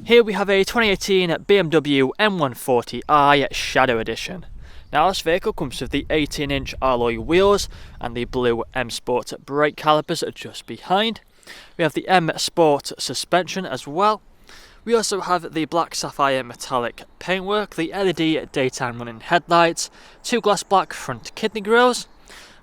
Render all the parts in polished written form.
Here we have a 2018 BMW M140i Shadow Edition. Now this vehicle comes with the 18-inch alloy wheels and the blue M Sport brake calipers just behind. We have the M Sport suspension as well. We also have the black sapphire metallic paintwork, the LED daytime running headlights, two glass black front kidney grills.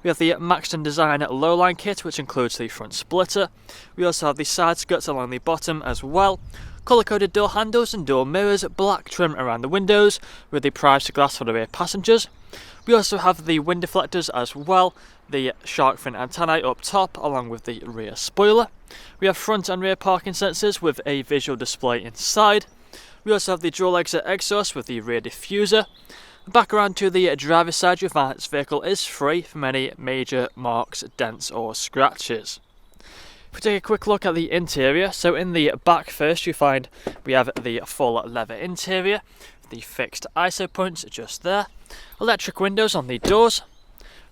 We have the Maxton Design Lowline kit, which includes the front splitter. We also have the side skirts along the bottom as well. Colour-coded door handles and door mirrors, black trim around the windows with the privacy glass for the rear passengers. We also have the wind deflectors as well, the shark fin antennae up top along with the rear spoiler. We have front and rear parking sensors with a visual display inside. We also have the dual exit exhaust with the rear diffuser. Back around to the driver's side, you'll find this vehicle is free from any major marks, dents or scratches. If we take a quick look at the interior, so in the back first you find we have the full leather interior, the fixed ISO points just there, electric windows on the doors.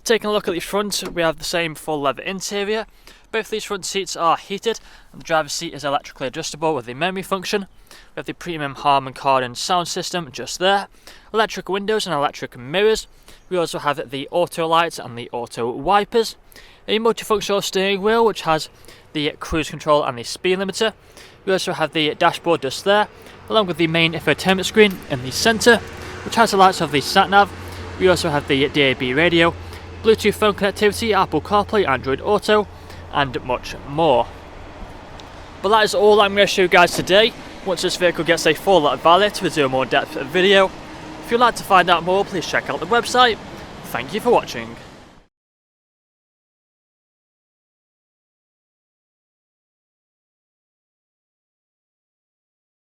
Taking a look at the front, we have the same full leather interior. Both these front seats are heated and the driver's seat is electrically adjustable with the memory function. We have the premium Harman Kardon sound system just there, electric windows and electric mirrors. We also have the auto lights and the auto wipers, a multifunctional steering wheel which has the cruise control and the speed limiter. We also have the dashboard just there, along with the main infotainment screen in the centre, which has the lights of the sat-nav. We also have the DAB radio, Bluetooth phone connectivity, Apple CarPlay, Android Auto, and much more. But that is all I'm going to show you guys today. Once this vehicle gets a full valet, we'll do a more in-depth video. If you'd like to find out more, please check out the website. Thank you for watching.